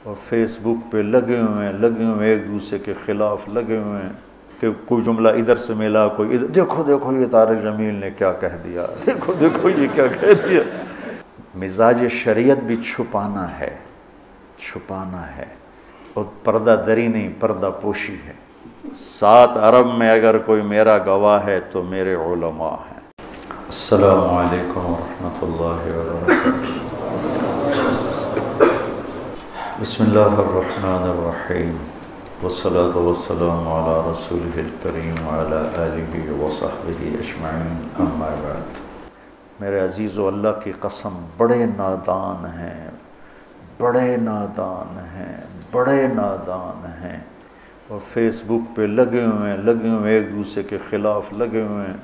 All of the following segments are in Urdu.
اور فیس بک پہ لگے ہوئے ایک دوسرے کے خلاف لگے ہوئے ہیں کہ کوئی جملہ ادھر سے ملا کوئی ادھر، دیکھو یہ طارق جمیل نے کیا کہہ دیا، دیکھو یہ کیا کہہ دیا۔ مزاج شریعت بھی چھپانا ہے اور پردہ دری نہیں، پردہ پوشی ہے۔ 7 عرب میں اگر کوئی میرا گواہ ہے تو میرے علماء ہیں۔ السلام علیکم ورحمۃ اللہ وبرکاتہ۔ بسم اللہ الرحمن الرحیم، والصلاة والسلام علی رسولہ الکریم وعلی آلہ وصحبہ اجمعین، اما بعد۔ میرے عزیزو، اللہ کی قسم، بڑے نادان ہیں اور فیس بک پہ لگے ہوئے ایک دوسرے کے خلاف لگے ہوئے ہیں،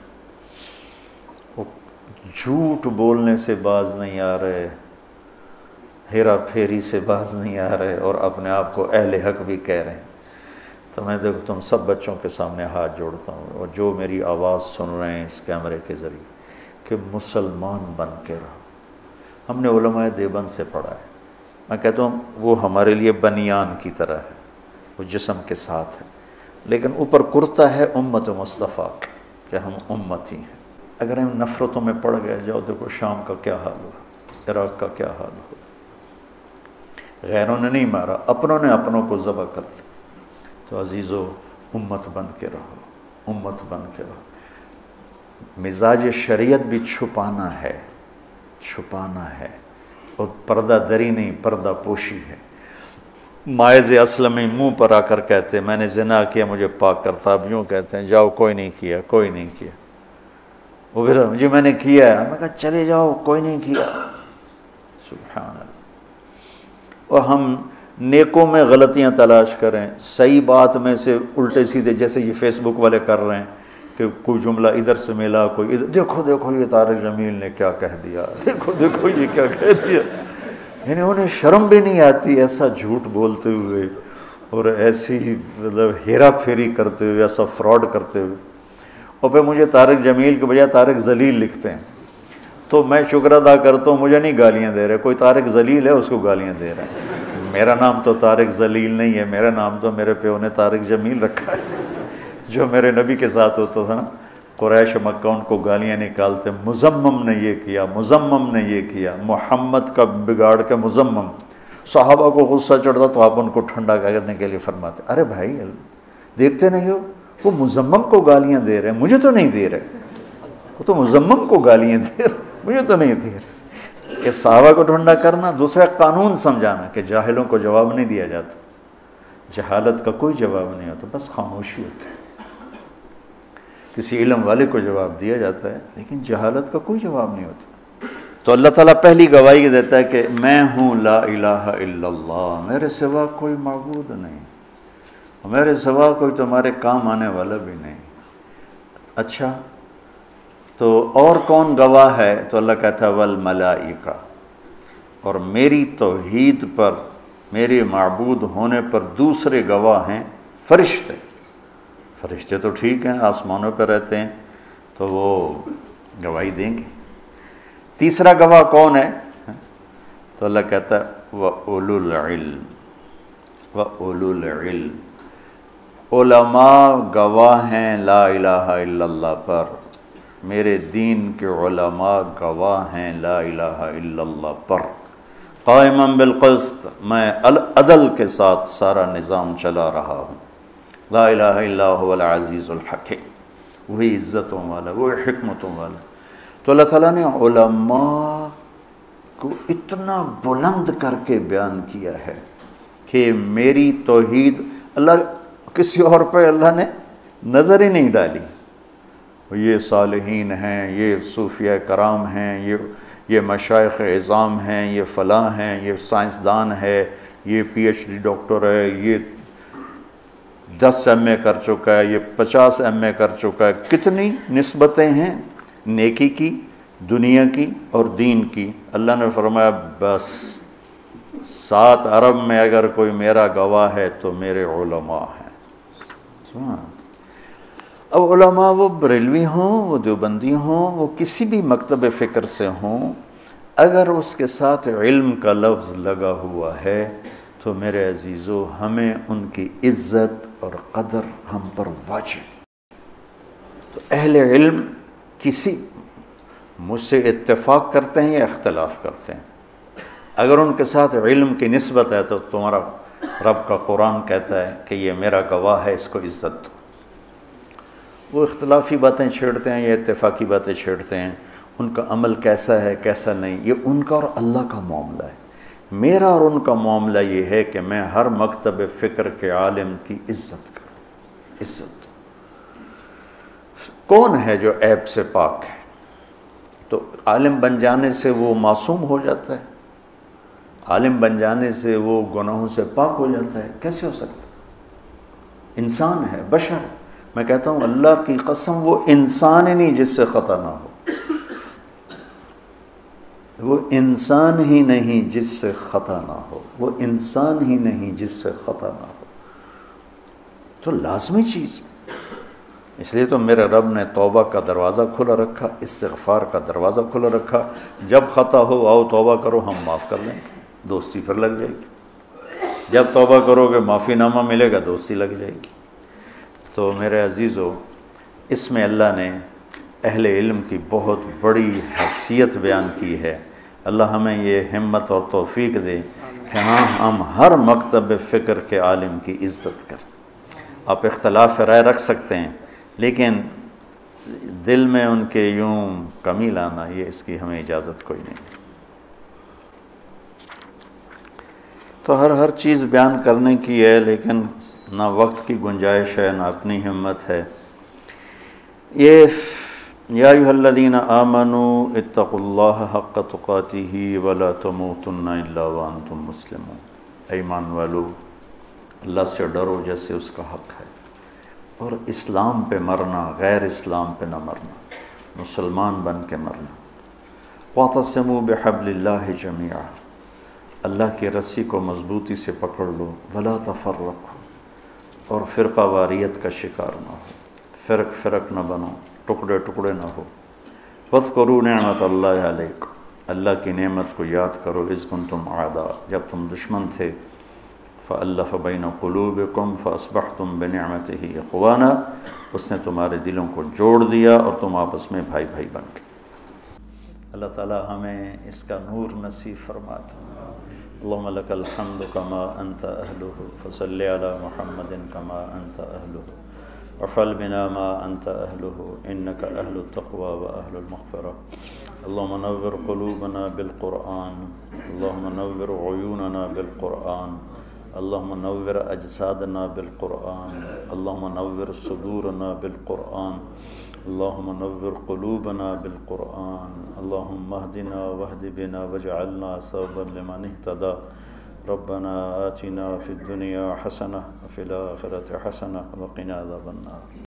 وہ جھوٹ بولنے سے باز نہیں آ رہے، ہیرا پھیری سے باز نہیں آ رہے، اور اپنے آپ کو اہل حق بھی کہہ رہے ہیں۔ تو میں دیکھو تم سب بچوں کے سامنے ہاتھ جوڑتا ہوں، اور جو میری آواز سن رہے ہیں اس کیمرے کے ذریعے، کہ مسلمان بن کے رہو۔ ہم نے علماء دیوبند سے پڑھا ہے، میں کہتا ہوں وہ ہمارے لیے بنیان کی طرح ہے، وہ جسم کے ساتھ ہے، لیکن اوپر کرتا ہے امت مصطفیٰ کہ ہم امتی ہیں۔ اگر ہم نفرتوں میں پڑ گئے، جاؤ دیکھو شام کا کیا حال ہوا، عراق کا کیا حال ہوا۔ غیروں نے نہیں مارا، اپنوں نے اپنوں کو ذبح کر دیا۔ تو عزیزو، امت بن کے رہو، مزاج شریعت بھی چھپانا ہے اور پردہ دری نہیں، پردہ پوشی ہے۔ مائز اسلمی منہ پر آ کر کہتے ہیں میں نے زنا کیا مجھے پاک کرتا، اب یوں کہتے ہیں جاؤ کوئی نہیں کیا۔ وہ پھر جی میں نے کیا ہے، میں کہا چلے جاؤ کوئی نہیں کیا۔ سبحان اللہ۔ اور ہم نیکوں میں غلطیاں تلاش کریں، صحیح بات میں سے الٹے سیدھے، جیسے یہ فیس بک والے کر رہے ہیں کہ کوئی جملہ ادھر سے ملا کوئی ادھر، دیکھو یہ طارق جمیل نے کیا کہہ دیا، دیکھو یہ کیا کہہ دیا۔ یعنی انہیں شرم بھی نہیں آتی ایسا جھوٹ بولتے ہوئے اور ایسی مطلب ہیرا پھیری کرتے ہوئے، ایسا فراڈ کرتے ہوئے۔ اور پھر مجھے طارق جمیل کے بجائے طارق ذلیل لکھتے ہیں، تو میں شکر ادا کرتا ہوں مجھے نہیں گالیاں دے رہے، کوئی طارق ذلیل ہے اس کو گالیاں دے رہے ہیں۔ میرا نام تو طارق ذلیل نہیں ہے، میرا نام تو میرے پیو نے طارق جمیل رکھا ہے۔ جو میرے نبی کے ساتھ ہوتا تھا نا، قریش مکہ ان کو گالیاں نکالتے، مزمم نے یہ کیا، محمد کا بگاڑ کے مزمم۔ صحابہ کو غصہ چڑھتا تو آپ ان کو ٹھنڈا کرنے کے لیے فرماتے، ارے بھائی دیکھتے نہیں ہو وہ مزمم کو گالیاں دے رہے ہیں، مجھے تو نہیں دے رہے، وہ تو مزمم کو گالیاں دے رہے، مجھے تو نہیں دے رہے۔ کہ صحابہ کو ٹھنڈا کرنا، دوسرا قانون سمجھانا کہ جاہلوں کو جواب نہیں دیا جاتا، جہالت کا کوئی جواب نہیں ہوتا، بس خاموشی ہوتی ہے۔ کسی علم والے کو جواب دیا جاتا ہے لیکن جہالت کا کوئی جواب نہیں ہوتا۔ تو اللہ تعالیٰ پہلی گواہی دیتا ہے کہ میں ہوں لا الہ الا اللہ، میرے سوا کوئی معبود نہیں، میرے سوا کوئی تمہارے کام آنے والا بھی نہیں۔ اچھا، تو اور کون گواہ ہے؟ تو اللہ کہتا ہے والملائکہ، اور میری توحید پر، میرے معبود ہونے پر دوسرے گواہ ہیں فرشتے۔ فرشتے تو ٹھیک ہیں، آسمانوں پہ رہتے ہیں تو وہ گواہی دیں گے۔ تیسرا گواہ کون ہے؟ تو اللہ کہتا ہے وَأُولُو الْعِلْمِ، علماء گواہ ہیں لا الہ الا اللہ پر، میرے دین کے علماء گواہ ہیں لا الہ الا اللہ پر۔ قائما بالقسط، میں عدل کے ساتھ سارا نظام چلا رہا ہوں۔ لا الہ الا هو العزیز الحکیم، وہی عزتوں والا، وہی حکمتوں والا۔ تو اللہ تعالیٰ نے علماء کو اتنا بلند کر کے بیان کیا ہے کہ میری توحید، اللہ کسی اور پہ اللہ نے نظر ہی نہیں ڈالی۔ یہ صالحین ہیں، یہ صوفیہ کرام ہیں، یہ مشائخ اعظام ہیں، یہ فلاں ہیں، یہ سائنسدان ہے، یہ پی ایچ ڈی ڈاکٹر ہے، یہ 10 ایم اے کر چکا ہے، یہ 50 ایم اے کر چکا ہے۔ کتنی نسبتیں ہیں نیکی کی، دنیا کی اور دین کی۔ اللہ نے فرمایا بس 7 عرب میں اگر کوئی میرا گواہ ہے تو میرے علماء ہیں۔ اب علماء وہ بریلوی ہوں، وہ دیوبندی ہوں، وہ کسی بھی مکتب فکر سے ہوں، اگر اس کے ساتھ علم کا لفظ لگا ہوا ہے تو میرے عزیزو ہمیں ان کی عزت اور قدر ہم پر واجب۔ تو اہل علم کسی مجھ سے اتفاق کرتے ہیں یا اختلاف کرتے ہیں، اگر ان کے ساتھ علم کی نسبت ہے تو تمہارا رب کا قرآن کہتا ہے کہ یہ میرا گواہ ہے، اس کو عزت دو۔ وہ اختلافی باتیں چھیڑتے ہیں یا اتفاقی باتیں چھیڑتے ہیں، ان کا عمل کیسا ہے کیسا نہیں، یہ ان کا اور اللہ کا معاملہ ہے۔ میرا اور ان کا معاملہ یہ ہے کہ میں ہر مکتب فکر کے عالم کی عزت کروں، عزت دوں۔ کون ہے جو عیب سے پاک ہے؟ تو عالم بن جانے سے وہ معصوم ہو جاتا ہے؟ عالم بن جانے سے وہ گناہوں سے پاک ہو جاتا ہے؟ کیسے ہو سکتا؟ انسان ہے، بشر ہے۔ میں کہتا ہوں اللہ کی قسم وہ انسان ہی نہیں جس سے خطا نہ ہو، وہ انسان ہی نہیں جس سے خطا نہ ہو، وہ انسان ہی نہیں جس سے خطا نہ ہو۔ تو لازمی چیز، اس لیے تو میرے رب نے توبہ کا دروازہ کھلا رکھا، استغفار کا دروازہ کھلا رکھا۔ جب خطا ہو آؤ توبہ کرو، ہم معاف کر لیں گے، دوستی پھر لگ جائے گی۔ جب توبہ کرو گے معافی نامہ ملے گا، دوستی لگ جائے گی۔ تو میرے عزیزو، اس میں اللہ نے اہل علم کی بہت بڑی حیثیت بیان کی ہے۔ اللہ ہمیں یہ ہمت اور توفیق دے کہ ہم ہر مکتب فکر کے عالم کی عزت کریں۔ آپ اختلاف رائے رکھ سکتے ہیں، لیکن دل میں ان کے یوں کمی لانا، یہ اس کی ہمیں اجازت کوئی نہیں۔ تو ہر چیز بیان کرنے کی ہے، لیکن نہ وقت کی گنجائش ہے نہ اپنی ہمت ہے۔ یہ یا ایھا الذین آمنوا اتقوا اللہ حق تقاتہ ولا تموتن الا وانتم مسلمون۔ ایمان والو، اللہ سے ڈرو جیسے اس کا حق ہے، اور اسلام پہ مرنا، غیر اسلام پہ نہ مرنا، مسلمان بن کے مرنا۔ واعتصموا بحبل اللہ جمیعا، اللہ کی رسی کو مضبوطی سے پکڑ لو۔ ولا تفرقوا، اور فرقہ واریت کا شکار نہ ہو، فرق نہ بنو، ٹکڑے ٹکڑے نہ ہو۔ واذکروا نعمت اللہ علیکم، اللہ کی نعمت کو یاد کرو۔ اذ کنتم اعداء، جب تم دشمن تھے۔ فألف بین قلوبکم فاصبحتم بنعمتہ اخوانا، اس نے تمہارے دلوں کو جوڑ دیا اور تم آپس میں بھائی بھائی بن گئے۔ اللہ تعالی ہمیں اس کا نور نصیب فرماتا۔ اللہم لک الحمد کما انت اہلہ، فصل علی محمد کما انت اہلہ، وافعل بنا ما انت اہلہ، انک اہل التقوی واہل المغفرہ۔ اللہم نور قلوبنا بالقرآن، اللہم نور عیوننا بالقرآن، اللہم نور اجسادنا بالقرآن، اللہم نور صدورنا بالقرآن، اللہم نور قلوبنا بالقرآن، اللہم اہدنا واہد بنا واجعلنا سببا لمن اہتدی۔ ربنا آتنا فی الدنیا حسنہ وفی الآخرۃ حسنہ وقنا عذاب النار۔